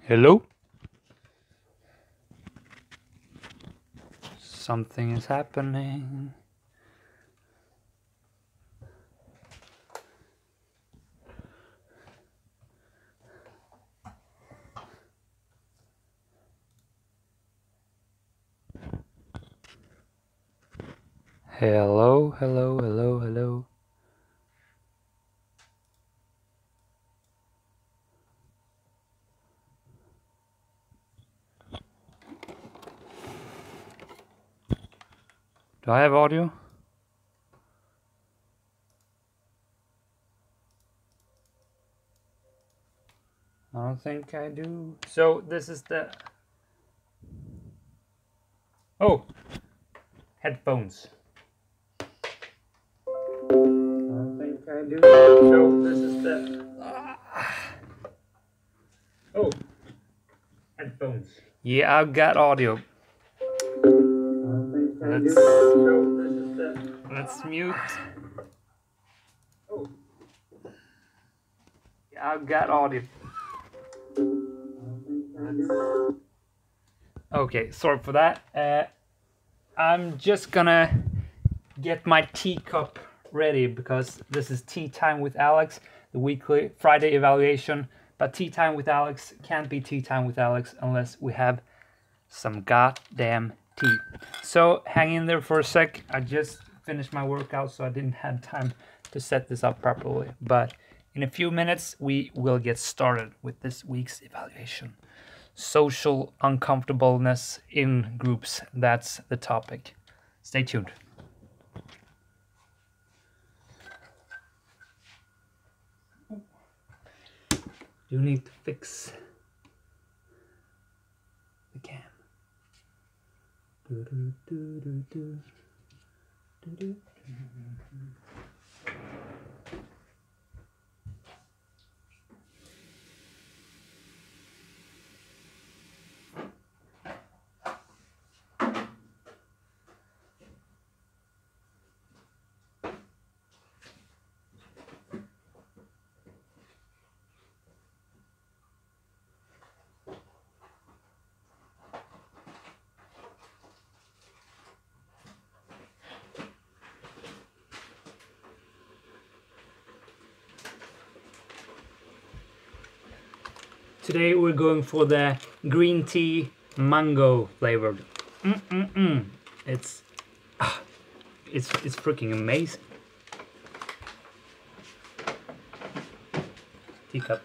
Hello? Something is happening. Hello, hello, hello, hello. Do I have audio? I don't think I do. So this is the... Oh! Headphones. I don't think I do. So this is the... Oh! Headphones. Yeah, I've got audio. Let's mute. Oh. Yeah, I've got audio. Okay, sorry for that. I'm just gonna get my teacup ready because this is Tea Time with Alex, the weekly Friday evaluation. But Tea Time with Alex can't be Tea Time with Alex unless we have some goddamn tea. So hang in there for a sec. I just finished my workout, so I didn't have time to set this up properly. But in a few minutes, we will get started with this week's evaluation. Social uncomfortableness in groups. That's the topic. Stay tuned. You need to fix the cam. Today we're going for the green tea mango flavored. It's freaking amazing. Teacup.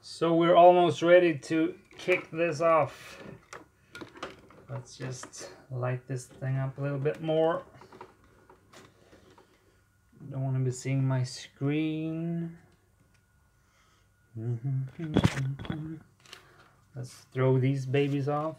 So we're almost ready to kick this off. Let's just light this thing up a little bit more. Don't want to be seeing my screen. Let's throw these babies off.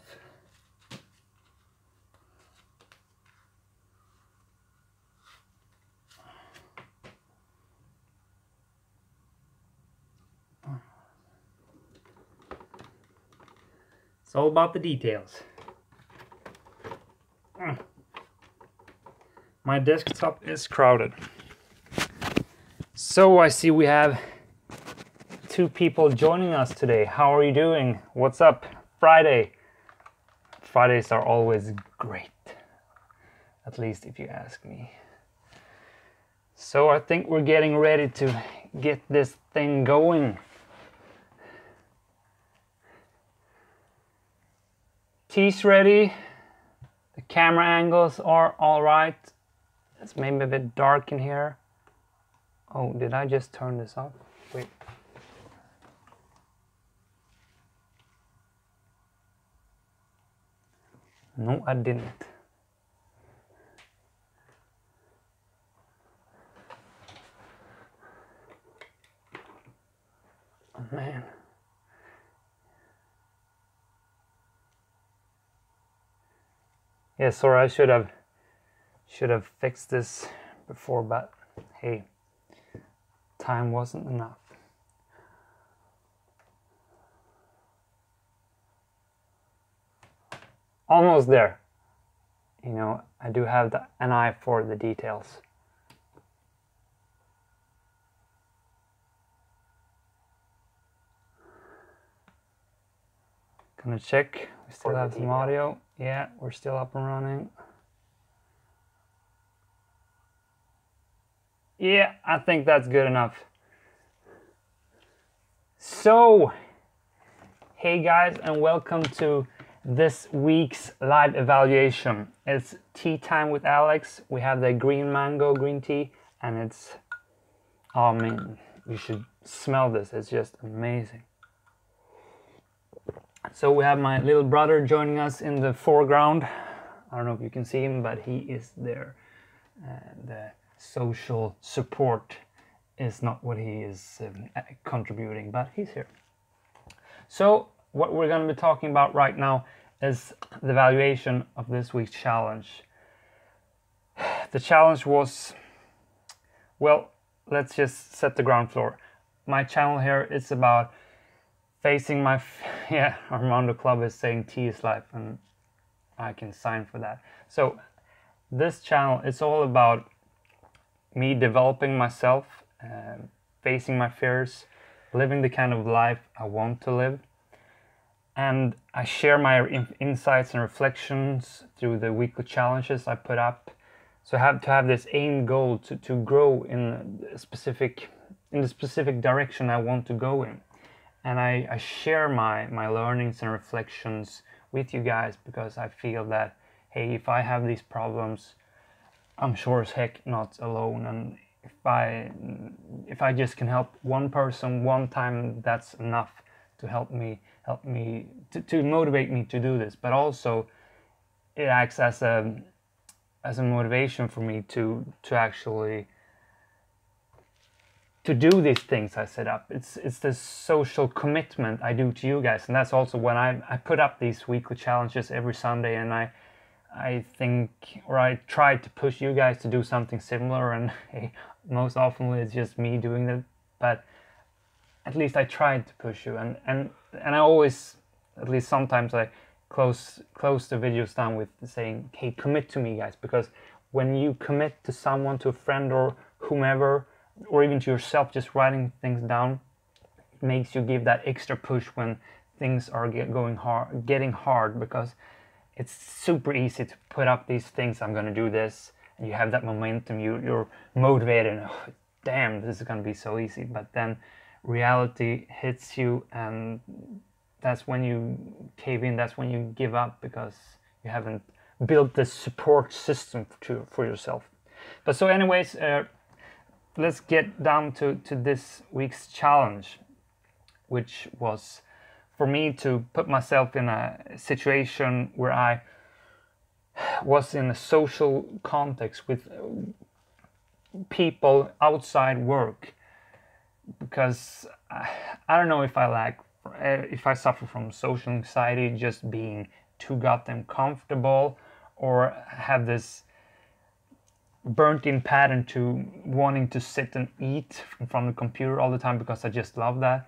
It's all about the details. My desktop is crowded. So I see we have 2 people joining us today. How are you doing? What's up? Friday. Fridays are always great. At least if you ask me. So I think we're getting ready to get this thing going. Tea's ready. The camera angles are all right. It's maybe a bit dark in here. Oh, did I just turn this off? Wait. No, I didn't. Oh man. Yeah, sorry, I should have fixed this before, but hey, time wasn't enough. Almost there. You know, I do have an eye for the details. Gonna check. We still have some audio. Yeah, we're still up and running. Yeah, I think that's good enough. So, hey guys, and welcome to this week's live evaluation. It's tea time with Alex. We have the green mango green tea, and it's, oh man, you should smell this. It's just amazing. So we have my little brother joining us in the foreground. I don't know if you can see him, but he is there. The social support is not what he is contributing, but he's here. So what we're going to be talking about right now is the evaluation of this week's challenge. The challenge was, well, let's just set the ground floor. My channel here is about facing my, yeah, Armando Club is saying tea is life, and I can sign for that. So this channel, it's all about me developing myself, facing my fears, living the kind of life I want to live. And I share my insights and reflections through the weekly challenges I put up. So I have to have this aim goal to grow in the specific direction I want to go in. And I share my learnings and reflections with you guys because I feel that, hey, if I have these problems, I'm sure as heck not alone. And if I just can help one person one time, that's enough to help me to motivate me to do this. But also it acts as a motivation for me to actually to do these things I set up. It's this social commitment I do to you guys, and that's also when I put up these weekly challenges every Sunday, and I think, or I try to push you guys to do something similar, and hey, most often it's just me doing it, but at least I tried to push you, and I always, at least sometimes I close the videos down with saying, hey, commit to me guys, because when you commit to someone, to a friend or whomever, or even to yourself, just writing things down, it makes you give that extra push when things are getting hard, because it's super easy to put up these things, I'm gonna do this, and you have that momentum, you're motivated, and oh, damn, this is gonna be so easy, but then reality hits you, and that's when you cave in, that's when you give up, because you haven't built this support system for yourself. But so anyways, let's get down to this week's challenge, which was for me to put myself in a situation where I was in a social context with people outside work, because I don't know if I suffer from social anxiety, just being too goddamn comfortable, or have this burnt-in pattern to wanting to sit and eat in front of the computer all the time because I just love that.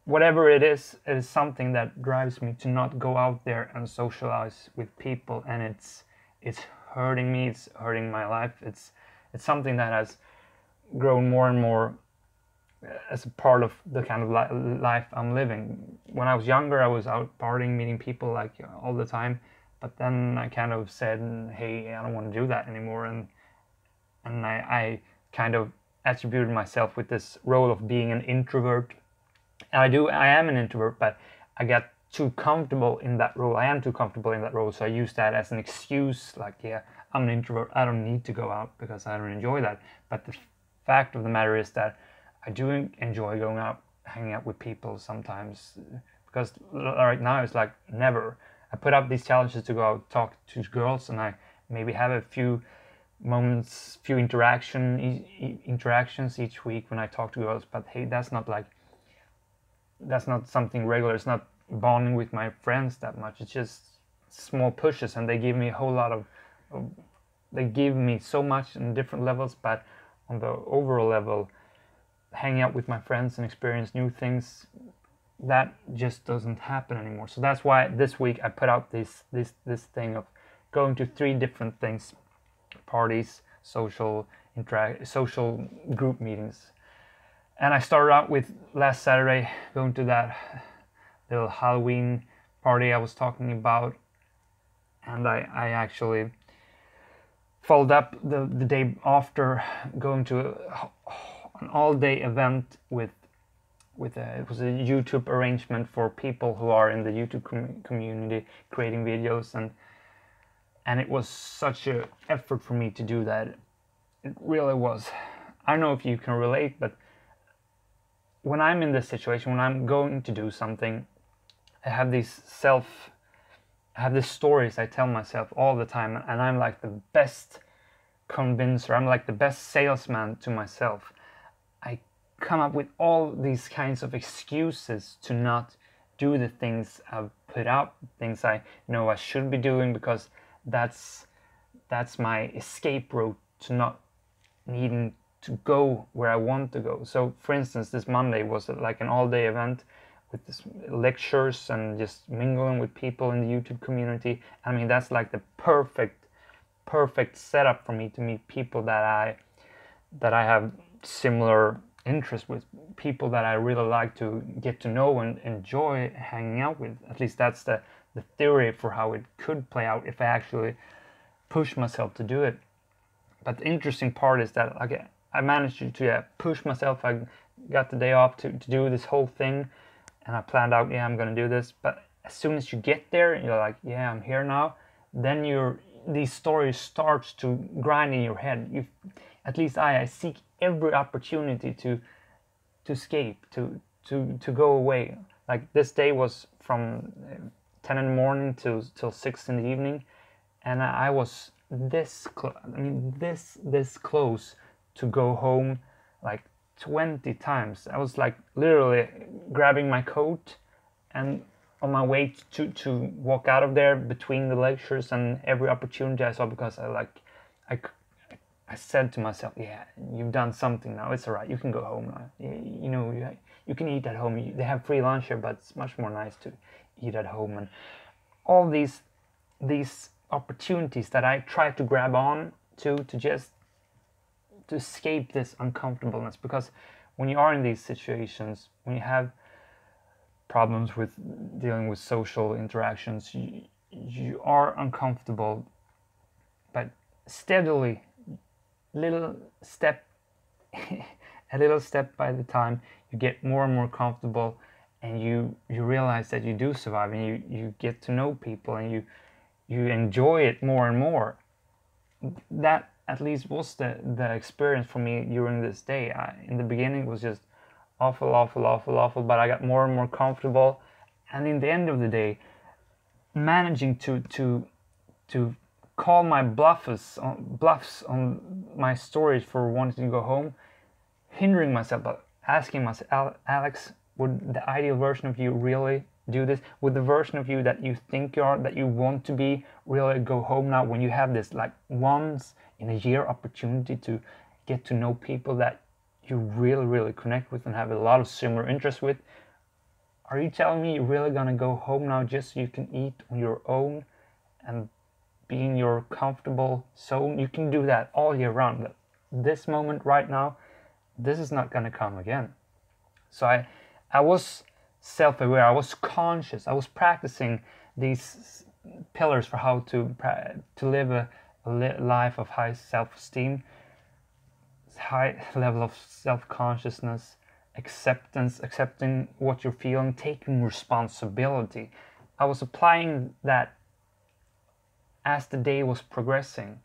Whatever it is something that drives me to not go out there and socialize with people, and it's hurting me, it's hurting my life. It's something that has grown more and more as a part of the kind of life I'm living. When I was younger, I was out partying, meeting people like all the time, but then I kind of said, hey, I don't want to do that anymore, and I kind of attributed myself with this role of being an introvert. And I am an introvert, but I got too comfortable in that role. I am too comfortable in that role, so I use that as an excuse, like, yeah, I'm an introvert, I don't need to go out because I don't enjoy that. But the fact of the matter is that I do enjoy going out, hanging out with people sometimes, because right now it's like never. I put up these challenges to go out, talk to girls, and I maybe have a few moments, few interactions each week when I talk to girls. But hey, that's not something regular. It's not bonding with my friends that much. It's just small pushes, and they give me a whole lot of they give me so much in different levels. But on the overall level, hanging out with my friends and experience new things, that just doesn't happen anymore. So that's why this week I put out this thing of going to 3 different things: parties, social group meetings. And I started out with last Saturday going to that little Halloween party I was talking about, and I actually followed up the day after going to an all-day event with it was a YouTube arrangement for people who are in the YouTube community creating videos, and it was such an effort for me to do that. It really was. I don't know if you can relate, but when I'm in this situation, when I'm going to do something, I have these stories I tell myself all the time, and I'm like the best convincer, I'm like the best salesman to myself. I come up with all these kinds of excuses to not do the things I've put out, things I know I should be doing, because that's my escape route to not needing to go where I want to go. So for instance, this Monday was like an all-day event with this lectures and just mingling with people in the YouTube community. I mean, that's like the perfect setup for me to meet people that I have similar interests with, people that I really like to get to know and enjoy hanging out with. At least that's the theory for how it could play out if I actually push myself to do it. But the interesting part is that I managed to push myself. I got the day off to do this whole thing, and I planned out, yeah, I'm gonna do this. But as soon as you get there, you're like, yeah, I'm here now. Then these stories starts to grind in your head. At least I seek every opportunity to escape, to go away. Like this day was from 10 in the morning till 6 in the evening, and I was this close to go home like 20 times. I was like literally grabbing my coat and on my way to walk out of there between the lectures and every opportunity I saw, because I said to myself, yeah, you've done something now, it's alright, you can go home now. You can eat at home. They have free lunch here, but it's much more nice to eat at home. And all these opportunities that I try to grab on to escape this uncomfortableness. Because when you are in these situations, when you have problems with dealing with social interactions, you are uncomfortable, but steadily, little step a little step by the time, you get more and more comfortable, and you realize that you do survive, and you get to know people, and you enjoy it more and more. That at least was the experience for me during this day. In the beginning it was just awful, but I got more and more comfortable, and in the end of the day, managing to call my bluffs on my stories for wanting to go home, hindering myself, but asking myself, Alex, would the ideal version of you really do this? Would the version of you that you think you are, that you want to be, really go home now, when you have this like once in a year opportunity to get to know people that you really connect with and have a lot of similar interests with? Are you telling me you're really gonna go home now just so you can eat on your own and be in your comfortable zone? You can do that all year round, but this moment right now, this is not gonna come again. So I was self-aware, I was conscious, I was practicing these pillars for how to live a life of high self-esteem, high level of self-consciousness, acceptance, accepting what you're feeling, taking responsibility. I was applying that as the day was progressing.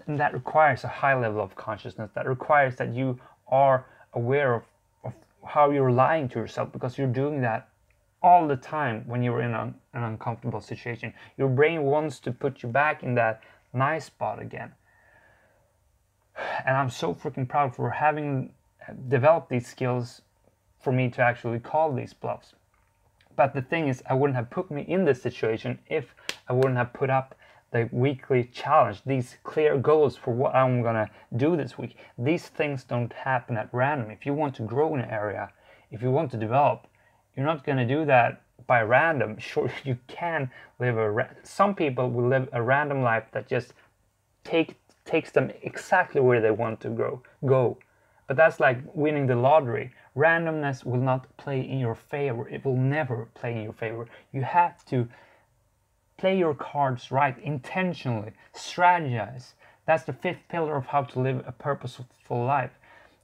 And that requires a high level of consciousness. That requires that you are aware of how you're lying to yourself, because you're doing that all the time when you're in an uncomfortable situation. Your brain wants to put you back in that nice spot again. And I'm so freaking proud for having developed these skills for me to actually call these bluffs. But the thing is, I wouldn't have put me in this situation if I wouldn't have put up the weekly challenge, these clear goals for what I'm gonna do this week. These things don't happen at random. If you want to grow in an area, if you want to develop, you're not gonna do that by random. Sure, you can live some people will live a random life that just takes them exactly where they want to go. But that's like winning the lottery. Randomness will not play in your favor. It will never play in your favor. You have to play your cards right, intentionally, strategize. That's the fifth pillar of how to live a purposeful life.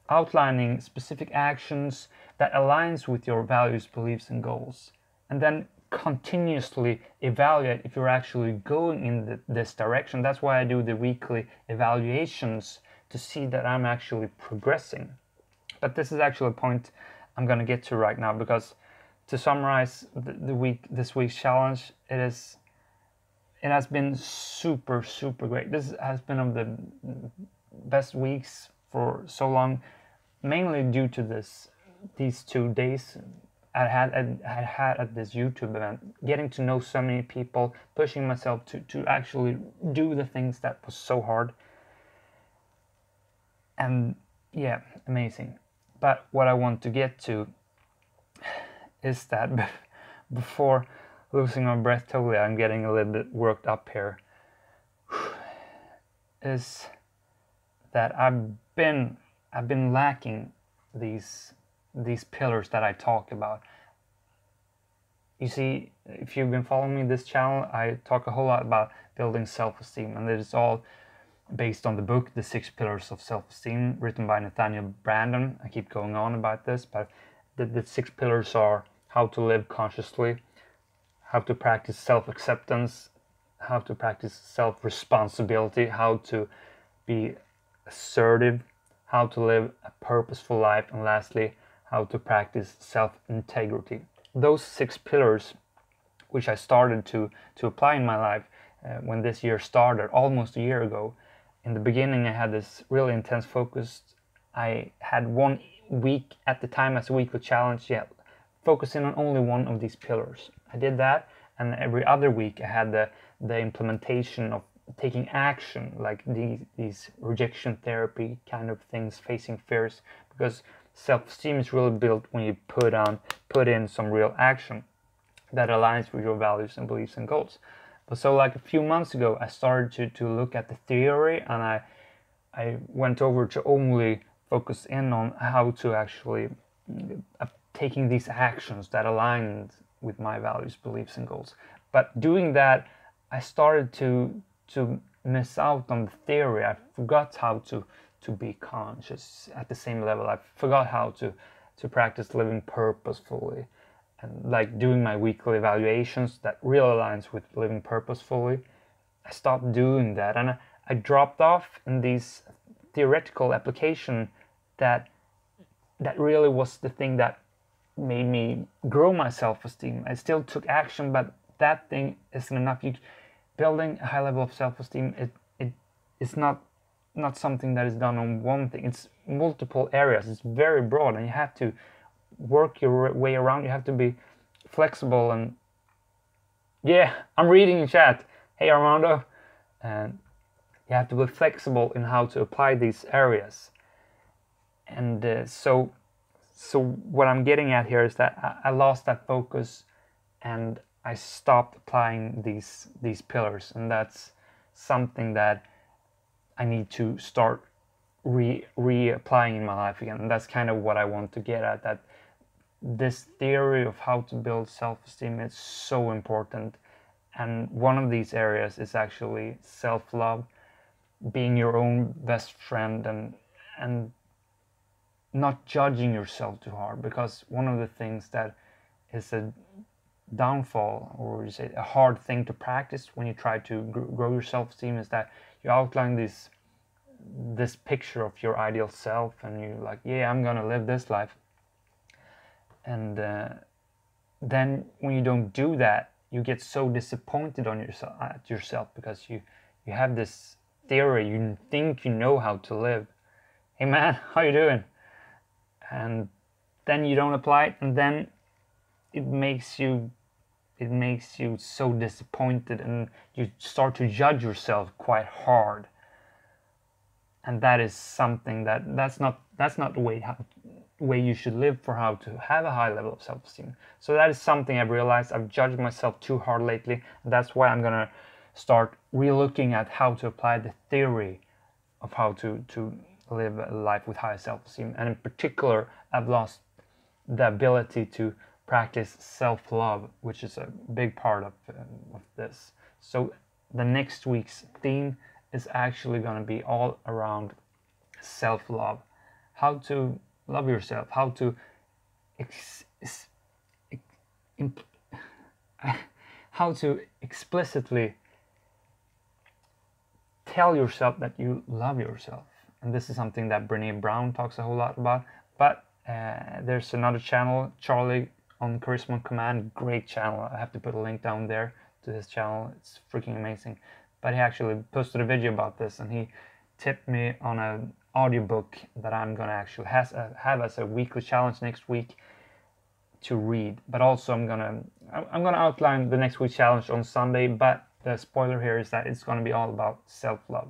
Outlining specific actions that aligns with your values, beliefs, and goals. And then continuously evaluate if you're actually going in this direction. That's why I do the weekly evaluations, to see that I'm actually progressing. But this is actually a point I'm going to get to right now, because to summarize this week's challenge, it has been super great. This has been one of the best weeks for so long, mainly due to these 2 days I had at this YouTube event, getting to know so many people, pushing myself to actually do the things that was so hard. And yeah, amazing. But what I want to get to is that before losing my breath totally, I'm getting a little bit worked up here, is that I've been lacking these pillars that I talk about. You see, if you've been following me this channel, I talk a whole lot about building self-esteem, and it is all based on the book The 6 Pillars of Self-Esteem, written by Nathaniel Brandon. I keep going on about this, but the 6 pillars are how to live consciously, how to practice self-acceptance, how to practice self-responsibility, how to be assertive, how to live a purposeful life, and lastly, how to practice self-integrity. Those 6 pillars, which I started to apply in my life when this year started, almost a year ago. In the beginning, I had this really intense focus. I had 1 week at the time as a weekly challenge, focusing on only one of these pillars. I did that, and every other week I had the implementation of taking action, like these rejection therapy kind of things, facing fears, because self-esteem is really built when you put in some real action that aligns with your values and beliefs and goals. But so like a few months ago, I started to look at the theory, and I went over to only focus in on how to actually taking these actions that aligned with my values, beliefs, and goals. But doing that, I started to miss out on the theory. I forgot how to be conscious at the same level. I forgot how to practice living purposefully, and like doing my weekly evaluations that really aligns with living purposefully. I stopped doing that, and I dropped off in these theoretical application that really was the thing that made me grow my self-esteem. I still took action, but that thing isn't enough. Building a high level of self-esteem, it is not something that is done on one thing. It's multiple areas. It's very broad, and you have to work your way around. You have to be flexible. And yeah, I'm reading in chat. Hey Armando. And you have to be flexible in how to apply these areas. And so what I'm getting at here is that I lost that focus, and I stopped applying these pillars, and that's something that I need to start reapplying in my life again. And that's kind of what I want to get at, that this theory of how to build self-esteem is so important. And one of these areas is actually self-love, being your own best friend, and and not judging yourself too hard, because one of the things that is a downfall, or you say a hard thing to practice when you try to grow your self-esteem, is that you outline this picture of your ideal self, and you're like, yeah, I'm gonna live this life, and then when you don't do that, you get so disappointed on yourself because you have this theory, you think you know how to live. Hey man, how you doing? And then you don't apply it, and then it makes you so disappointed, and you start to judge yourself quite hard. And that is something that's not the way you should live for how to have a high level of self-esteem. So that is something I've realized. I've judged myself too hard lately, and that's why I'm gonna start re-looking at how to apply the theory of how to live a life with high self-esteem. And in particular, I've lost the ability to practice self-love, which is a big part of this. So the next week's theme is actually going to be all around self-love, how to love yourself, how to how to explicitly tell yourself that you love yourself. And this is something that Brené Brown talks a whole lot about. But there's another channel, Charlie on Charisma on Command, great channel. I have to put a link down there to his channel. It's freaking amazing. But he actually posted a video about this, and he tipped me on an audiobook that I'm gonna actually have as a weekly challenge next week to read. But also I'm gonna outline the next week's challenge on Sunday. But the spoiler here is that it's gonna be all about self-love.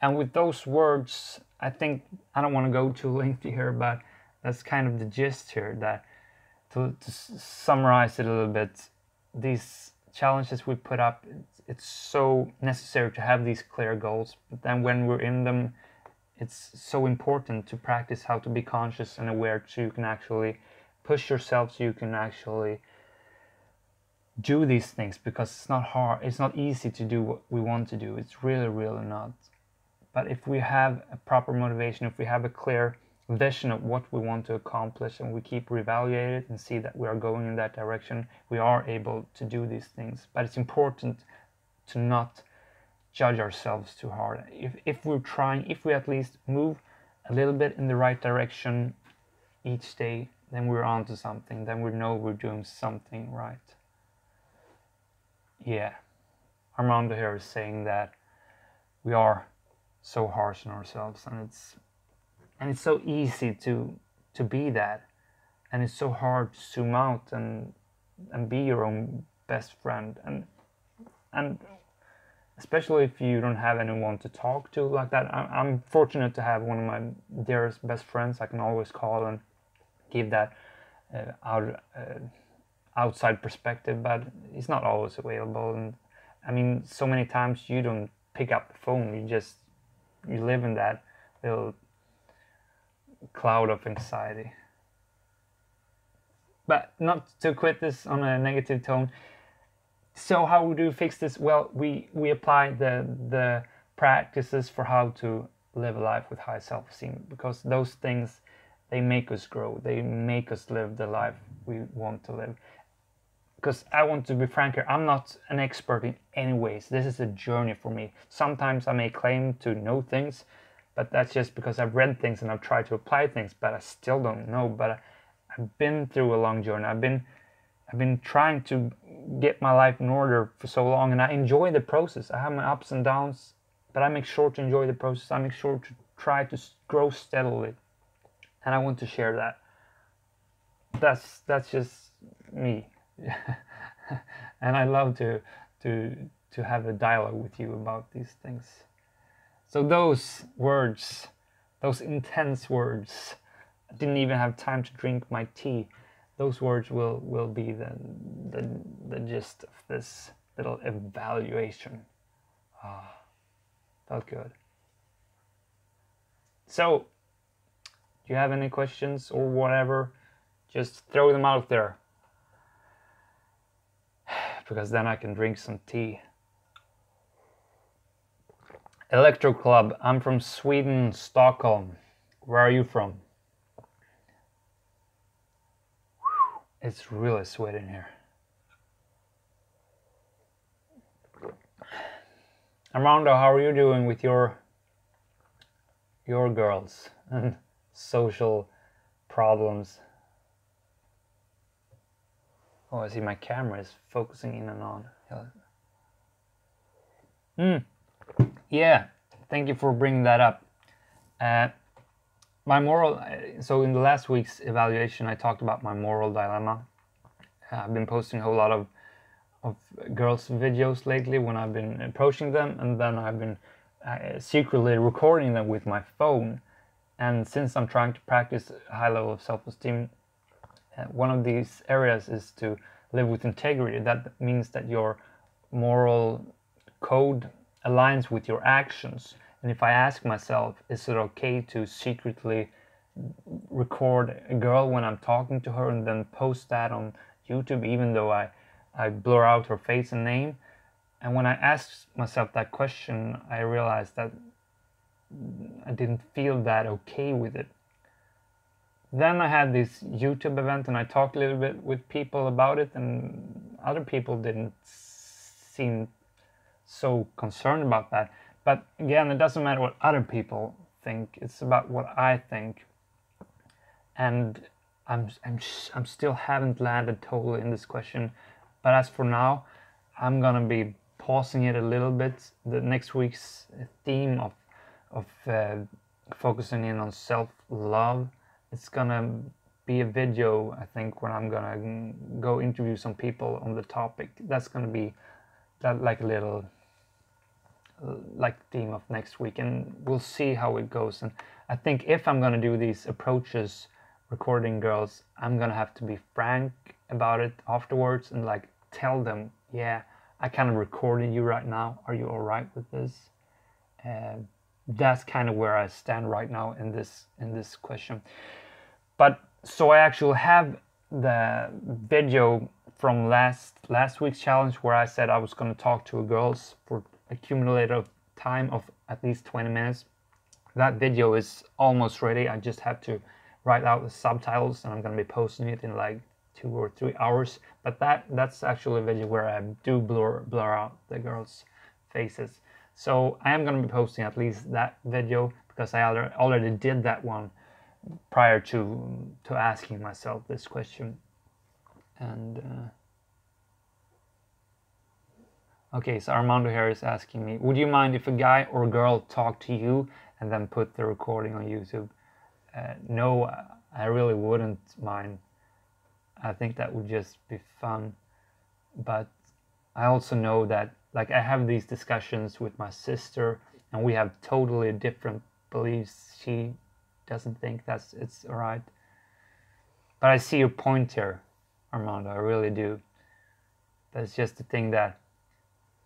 And with those words, I think I don't want to go too lengthy here, but that's kind of the gist here. That to summarize it a little bit, these challenges we put up, it's so necessary to have these clear goals. But then when we're in them, it's so important to practice how to be conscious and aware, so you can actually push yourself, so you can actually do these things, because it's not hard, it's not easy to do what we want to do. It's really, really not. But if we have a proper motivation, if we have a clear vision of what we want to accomplish, and we keep reevaluating it and see that we are going in that direction, we are able to do these things. But it's important to not judge ourselves too hard. If we're trying, if we at least move a little bit in the right direction each day, then we're on to something. Then we know we're doing something right. Yeah, Armando here is saying that we are so harsh on ourselves, and it's so easy to be that, and it's so hard to zoom out and be your own best friend, and especially if you don't have anyone to talk to like that. I'm fortunate to have one of my dearest best friends I can always call and give that outside perspective, but it's not always available. And I mean, so many times you don't pick up the phone, you live in that little cloud of anxiety. But not to quit this on a negative tone. So how do we fix this? Well, we apply the practices for how to live a life with high self-esteem, because those things, they make us grow, they make us live the life we want to live. Because I want to be frank here, I'm not an expert in any ways. This is a journey for me. Sometimes I may claim to know things, but that's just because I've read things and I've tried to apply things, but I still don't know. But I've been through a long journey. I've been trying to get my life in order for so long, and I enjoy the process. I have my ups and downs, but I make sure to enjoy the process. I make sure to try to grow steadily, and I want to share that. That's just me. And I love to have a dialogue with you about these things. So those words, those intense words, I didn't even have time to drink my tea. Those words will be the gist of this little evaluation. Felt good. So, do you have any questions or whatever? Just throw them out there, because then I can drink some tea. Electro Club, I'm from Sweden, Stockholm. Where are you from? It's really sweaty in here. Armando, how are you doing with your girls and social problems? Oh, I see my camera is focusing in and on. Yeah, thank you for bringing that up. My moral, so in the last week's evaluation, I talked about my moral dilemma. I've been posting a whole lot of girls' videos lately when I've been approaching them, and then I've been secretly recording them with my phone. And since I'm trying to practice a high level of self-esteem, one of these areas is to live with integrity. That means that your moral code aligns with your actions. And if I ask myself, is it okay to secretly record a girl when I'm talking to her and then post that on YouTube, even though I blur out her face and name? And when I asked myself that question, I realized that I didn't feel that okay with it. Then I had this YouTube event and I talked a little bit with people about it, and other people didn't seem so concerned about that. But again, it doesn't matter what other people think, it's about what I think. And I'm still haven't landed totally in this question, but as for now, I'm gonna be pausing it a little bit. The next week's theme of focusing in on self-love, it's gonna be a video, I think, when I'm gonna go interview some people on the topic. That's gonna be that, like a little like theme of next week, and we'll see how it goes. And I think if I'm gonna do these approaches recording girls, I'm gonna have to be frank about it afterwards and like tell them, yeah, I kind of recorded you right now, are you all right with this? That's kind of where I stand right now in this question. But so I actually have the video from last week's challenge where I said I was going to talk to girls for a cumulative time of at least 20 minutes. That video is almost ready. I just have to write out the subtitles, and I'm going to be posting it in like 2 or 3 hours. But that's actually a video where I do blur out the girls' faces. So I am going to be posting at least that video because I already did that one prior to asking myself this question. And okay, so Armando here is asking me, would you mind if a guy or a girl talked to you and then put the recording on YouTube? No, I really wouldn't mind. I think that would just be fun. But I also know that, like, I have these discussions with my sister and we have totally different beliefs. She doesn't think it's all right. But I see your point here, Armando, I really do. That's just the thing, that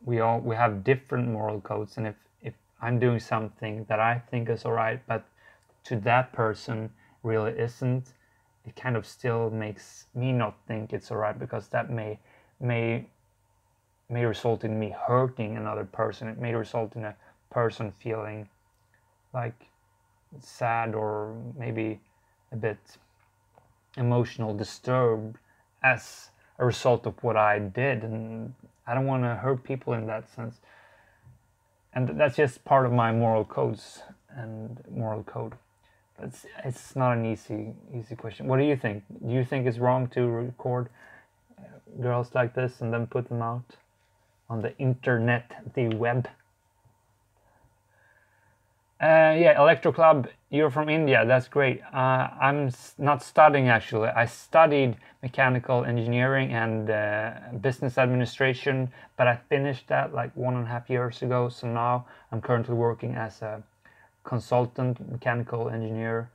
we have different moral codes, and if I'm doing something that I think is all right, but to that person really isn't, it kind of still makes me not think it's all right, because that may result in me hurting another person. It may result in a person feeling like sad or maybe a bit emotional disturbed as a result of what I did, and I don't want to hurt people in that sense. And that's just part of my moral codes and moral code. But it's not an easy question. What do you think? Do you think it's wrong to record girls like this and then put them out on the internet, the web? Yeah, Electro Club, you're from India, that's great. I'm not studying, actually. I studied mechanical engineering and business administration, but I finished that like 1.5 years ago. So now I'm currently working as a consultant mechanical engineer,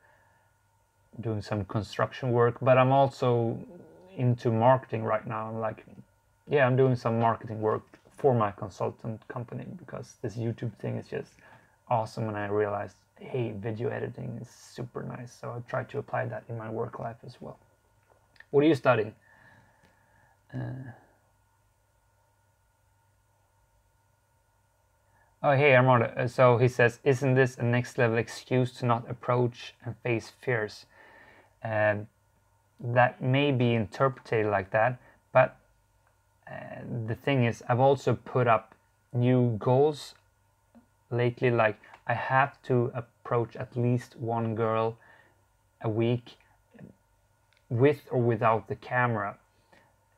doing some construction work, but I'm also into marketing right now. I'm doing some marketing work for my consultant company, because this YouTube thing is just awesome, and I realized, hey, video editing is super nice, so I try to apply that in my work life as well. What are you studying? Oh, hey, Armando. So he says, isn't this a next level excuse to not approach and face fears? That may be interpreted like that, but the thing is, I've also put up new goals lately, like I have to approach at least one girl a week with or without the camera.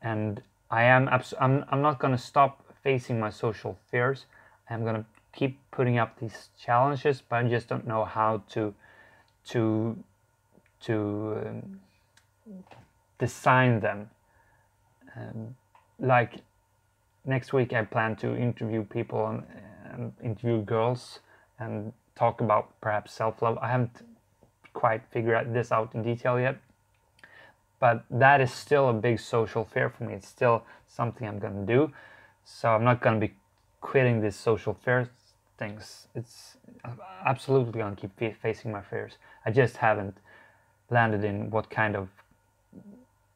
And I'm not going to stop facing my social fears. I'm going to keep putting up these challenges, but I just don't know how to design them. Like next week I plan to interview people and interview girls and talk about perhaps self-love. I haven't quite figured this out in detail yet, but that is still a big social fear for me. It's still something I'm going to do, so I'm not going to be quitting these social fear things. It's absolutely going to keep facing my fears. I just haven't landed in what kind of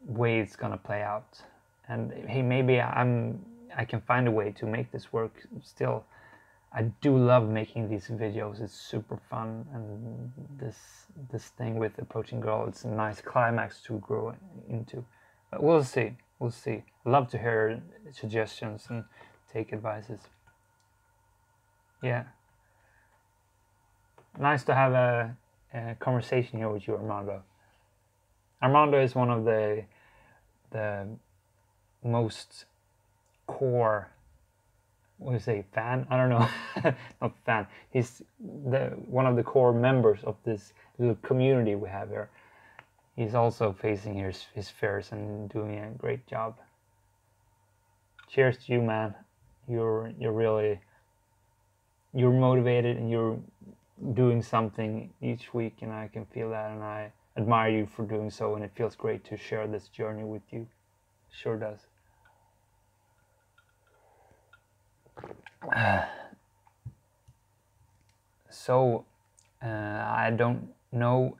way it's going to play out. And hey, maybe I can find a way to make this work still. I do love making these videos. It's super fun, and this thing with approaching girl, it's a nice climax to grow into. But we'll see. We'll see. I love to hear suggestions and take advices. Yeah. Nice to have a conversation here with you, Armando. Armando is one of the most core, what do you say, fan? I don't know. Not fan. He's one of the core members of this little community we have here. He's also facing his fears and doing a great job. Cheers to you, man. You're motivated and you're doing something each week, and I can feel that, and I admire you for doing so, and it feels great to share this journey with you. Sure does. So I don't know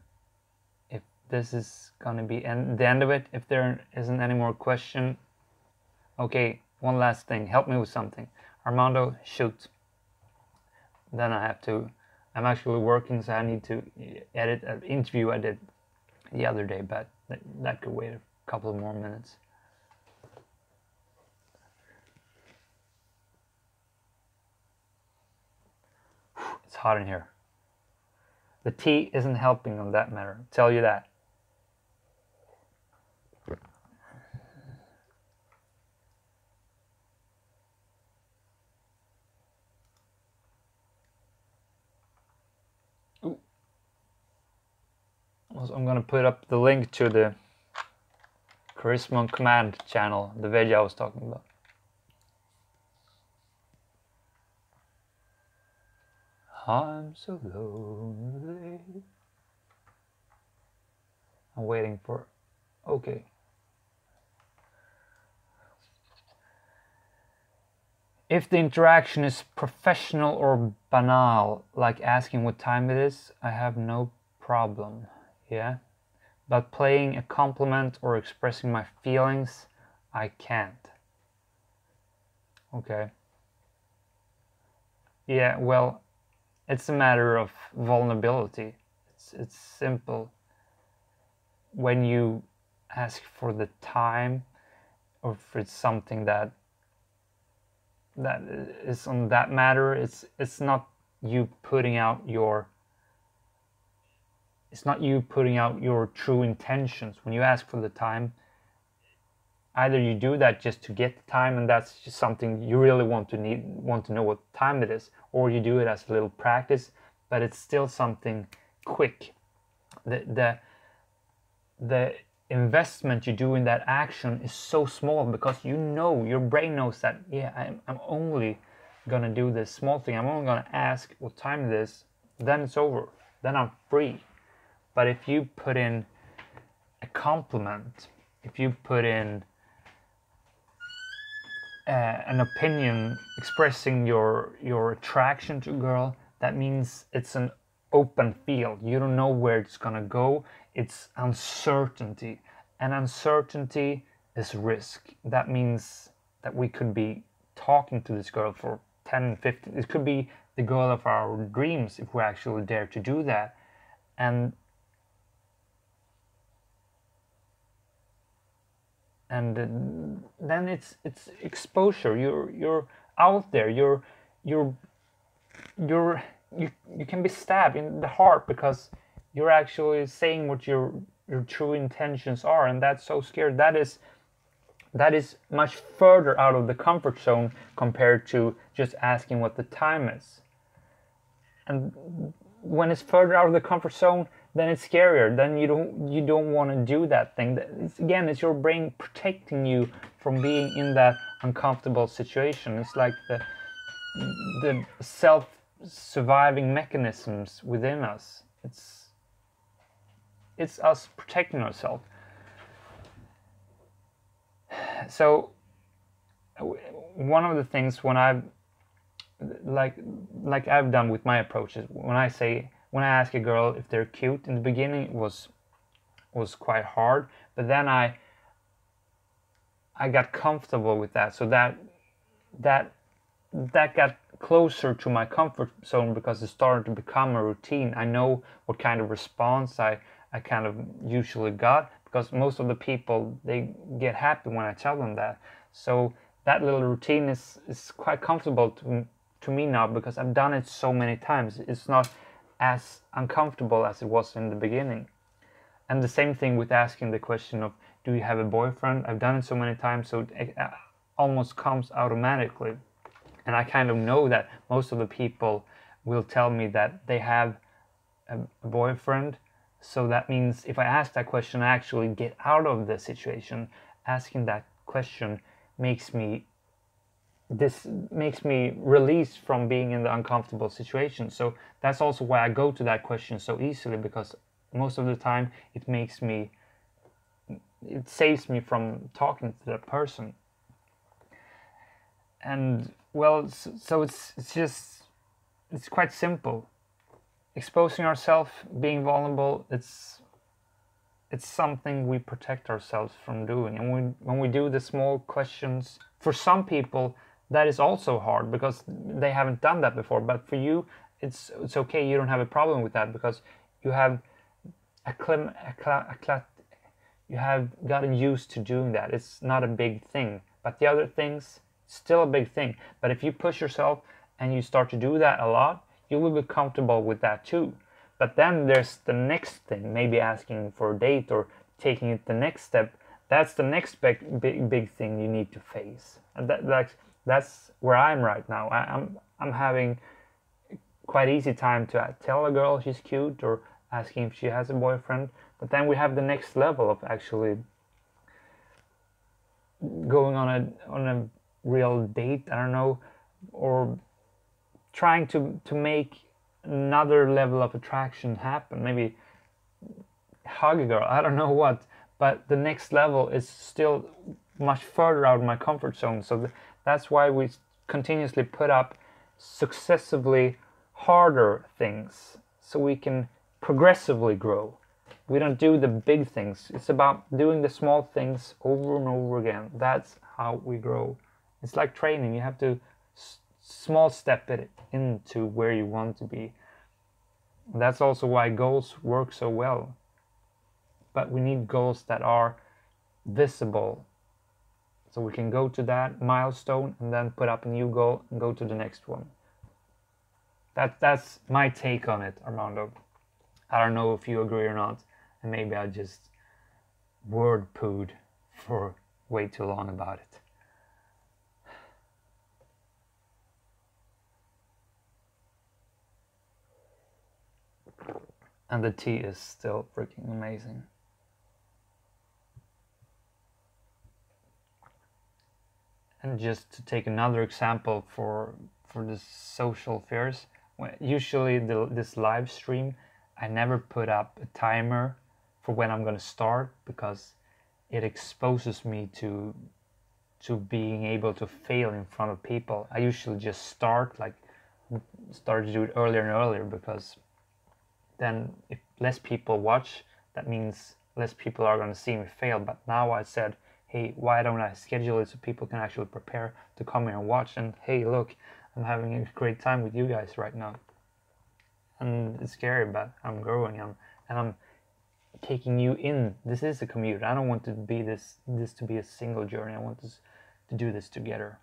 if this is gonna be the end of it. If there isn't any more question, okay, one last thing. Help me with something, Armando. Shoot. Then I have to. I'm actually working, so I need to edit an interview I did the other day, but that could wait a couple more minutes. It's hot in here. The tea isn't helping on that matter, I'll tell you that. Ooh. Also, I'm gonna put up the link to the Charisma on Command channel, the video I was talking about. I'm so lonely. I'm waiting for. Okay. If the interaction is professional or banal, like asking what time it is, I have no problem. Yeah. But playing a compliment or expressing my feelings, I can't. Okay. Yeah, well, it's a matter of vulnerability. It's simple. When you ask for the time, or if it's something that is on that matter, it's not you putting out your true intentions. When you ask for the time, either you do that just to get the time, and that's just something you really want to know what time it is, or you do it as a little practice, but it's still something quick. The investment you do in that action is so small, because your brain knows that, yeah, I'm only gonna do this small thing. I'm only gonna ask what time it is, then it's over, then I'm free. But if you put in a compliment, if you put in an opinion expressing your attraction to a girl, that means it's an open field. You don't know where it's gonna go. It's uncertainty, and uncertainty is risk. That means that we could be talking to this girl for 10, 15, it could be the girl of our dreams if we actually dare to do that. And then it's exposure. You're out there. You can be stabbed in the heart because you're actually saying what your true intentions are, and that's so scary. That is much further out of the comfort zone compared to just asking what the time is. And when it's further out of the comfort zone, then it's scarier. Then you don't want to do that thing. It's your brain protecting you from being in that uncomfortable situation. It's like the self-surviving mechanisms within us. It's us protecting ourselves. So one of the things when I've like I've done with my approaches, when I ask a girl if they're cute, in the beginning it was quite hard, but then I got comfortable with that, so that got closer to my comfort zone because it started to become a routine. I know what kind of response I kind of usually got, because most of the people, they get happy when I tell them that. So that little routine is quite comfortable to me now because I've done it so many times. It's not as uncomfortable as it was in the beginning. And the same thing with asking the question of, do you have a boyfriend? I've done it so many times, so it almost comes automatically. And I kind of know that most of the people will tell me that they have a boyfriend. So that means if I ask that question, I actually get out of the situation. Asking that question makes me release from being in the uncomfortable situation. So that's also why I go to that question so easily, because most of the time it saves me from talking to that person. And well, so it's quite simple. Exposing ourselves, being vulnerable, it's something we protect ourselves from doing. And when we do the small questions, for some people that is also hard because they haven't done that before. But for you, it's okay. You don't have a problem with that because you have you have gotten used to doing that. It's not a big thing. But the other things, still a big thing. But if you push yourself and you start to do that a lot, you will be comfortable with that too. But then there's the next thing, maybe asking for a date or taking it the next step. That's the next big thing you need to face. And that's where I'm right now. I'm having quite easy time to tell a girl she's cute or asking if she has a boyfriend. But then we have the next level of actually going on a real date, I don't know, or trying to make another level of attraction happen. Maybe hug a girl, I don't know what, but the next level is still much further out of my comfort zone. So that's why we continuously put up successively harder things so we can progressively grow. We don't do the big things. It's about doing the small things over and over again. That's how we grow. It's like training. You have to small step it into where you want to be. That's also why goals work so well. But we need goals that are visible, so we can go to that milestone and then put up a new goal and go to the next one. That's my take on it, Armando. I don't know if you agree or not, and maybe I just word pooed for way too long about it. And the tea is still freaking amazing. And just to take another example for the social fears, usually this live stream, I never put up a timer for when I'm gonna start because it exposes me to being able to fail in front of people. I usually just start to do it earlier and earlier, because then if less people watch, that means less people are going to see me fail. But now I said, hey, why don't I schedule it so people can actually prepare to come here and watch? And hey, look, I'm having a great time with you guys right now. And it's scary, but I'm growing, and I'm taking you in. This is a community. I don't want to be this to be a single journey. I want us to do this together.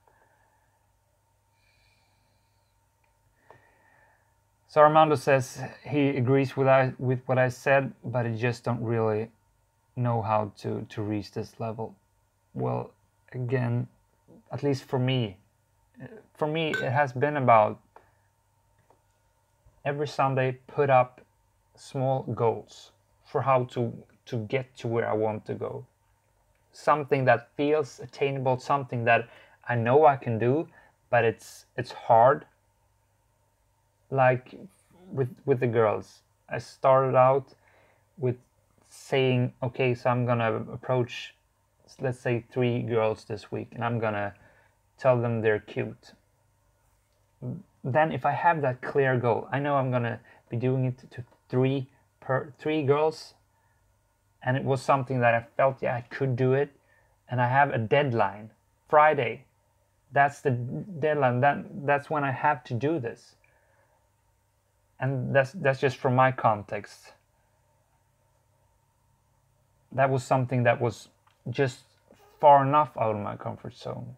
So Armando says he agrees with what I said, but he just don't really know how to reach this level. Well, again, at least for me it has been about every Sunday put up small goals for how to get to where I want to go. Something that feels attainable, something that I know I can do, but it's hard. Like with the girls, I started out with saying, okay, so I'm gonna approach, let's say, 3 girls this week, and I'm gonna tell them they're cute. Then if I have that clear goal, I know I'm gonna be doing it to 3 girls, and it was something that I felt, yeah, I could do it, and I have a deadline, Friday. That's the deadline. That's when I have to do this. And that's just from my context. That was something that was just far enough out of my comfort zone.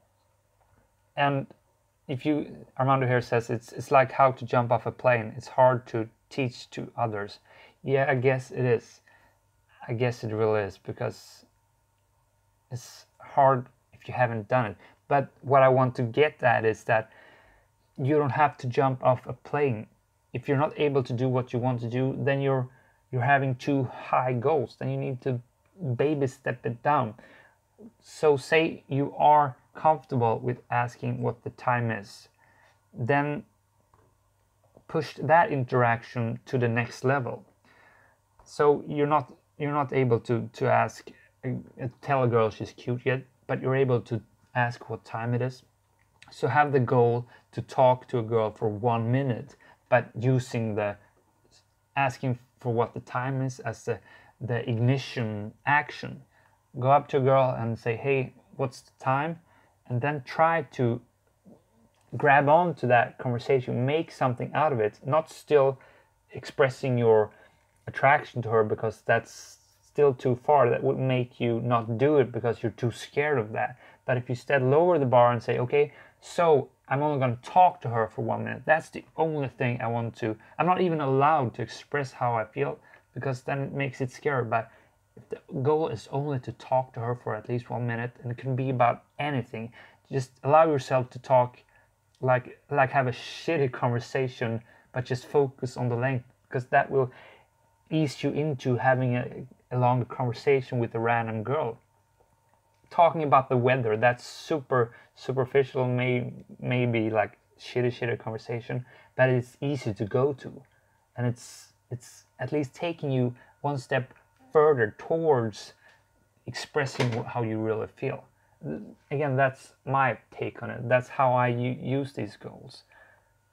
And if you, Armando here says it's like how to jump off a plane. It's hard to teach to others. Yeah, I guess it is. I guess it really is, because it's hard if you haven't done it. But what I want to get at is that you don't have to jump off a plane. If you're not able to do what you want to do, then you're having too high goals. Then you need to baby step it down. So say you are comfortable with asking what the time is, then push that interaction to the next level. So you're not able to ask, tell a girl she's cute yet, but you're able to ask what time it is. So have the goal to talk to a girl for 1 minute, but using the asking for what the time is as the ignition action. Go up to a girl and say, hey, what's the time? And then try to grab on to that conversation, make something out of it, not still expressing your attraction to her, because that's still too far. That would make you not do it because you're too scared of that. But if you instead lower the bar and say, okay, so I'm only going to talk to her for 1 minute. That's the only thing I want to. I'm not even allowed to express how I feel, because then it makes it scary. But if the goal is only to talk to her for at least 1 minute, and it can be about anything, just allow yourself to talk like have a shitty conversation, but just focus on the length, because that will ease you into having a longer conversation with a random girl. Talking about the weather, that's super superficial, maybe like shitty conversation, but it's easy to go to, and it's at least taking you one step further towards expressing how you really feel. Again, that's my take on it. That's how I use these goals,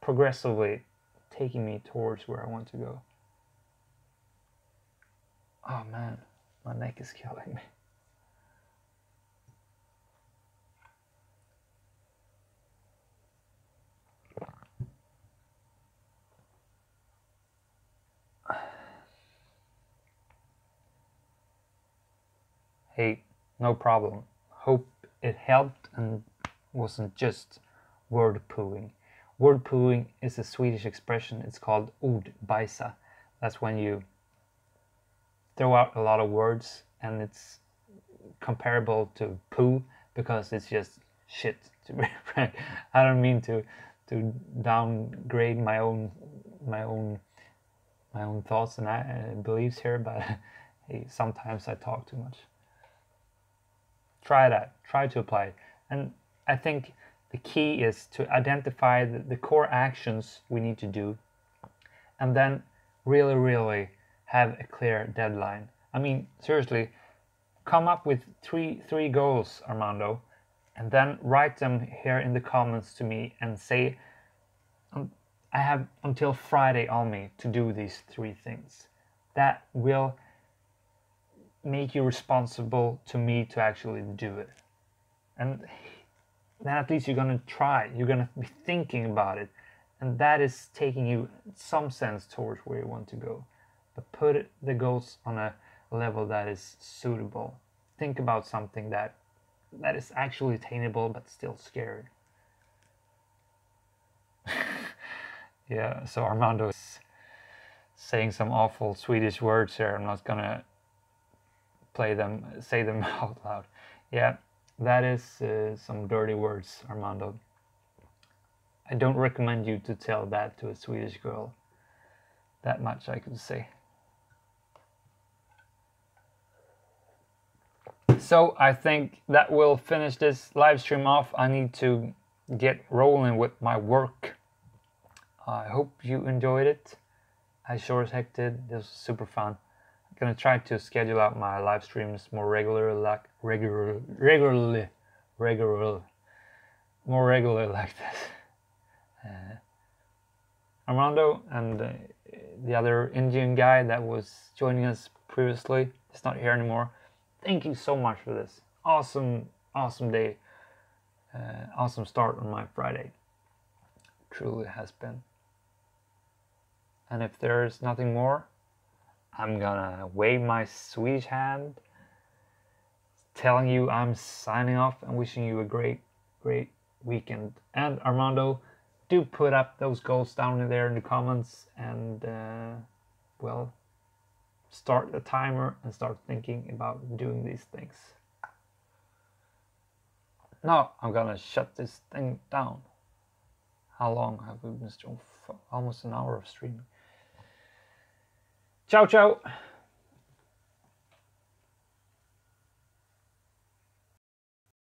progressively taking me towards where I want to go. Oh man, my neck is killing me. Hey, no problem. Hope it helped and wasn't just word pooing. Word pooing is a Swedish expression. It's called ordbajsa. That's when you throw out a lot of words, and it's comparable to poo because it's just shit, to be frank. I don't mean to downgrade my own thoughts and beliefs here, but hey, sometimes I talk too much. Try that. Try to apply it. And I think the key is to identify the core actions we need to do, and then really have a clear deadline. I mean, seriously, come up with three goals, Armando, and then write them here in the comments to me and say, I have until Friday on me to do these 3 things. That will make you responsible to me to actually do it. And then at least you're gonna try. You're gonna be thinking about it, and that is taking you in some sense towards where you want to go. But put the goals on a level that is suitable. Think about something that is actually attainable but still scary. Yeah, so Armando is saying some awful Swedish words here. I'm not gonna say them out loud. Yeah, that is some dirty words, Armando. I don't recommend you to tell that to a Swedish girl. That much I could say. So I think that will finish this live stream off. I need to get rolling with my work. I hope you enjoyed it. I sure as heck did. This was super fun. I'm gonna try to schedule out my live streams more regularly like this. Armando and the other Indian guy that was joining us previously is not here anymore. Thank you so much for this. Awesome day. Awesome start on my Friday. Truly has been. And if there's nothing more, I'm gonna wave my Swedish hand, telling you I'm signing off and wishing you a great weekend. And Armando, do put up those goals down in there in the comments, and well, start a timer and start thinking about doing these things. Now I'm gonna shut this thing down. How long have we been streaming? Almost an hour of streaming. Ciao, ciao.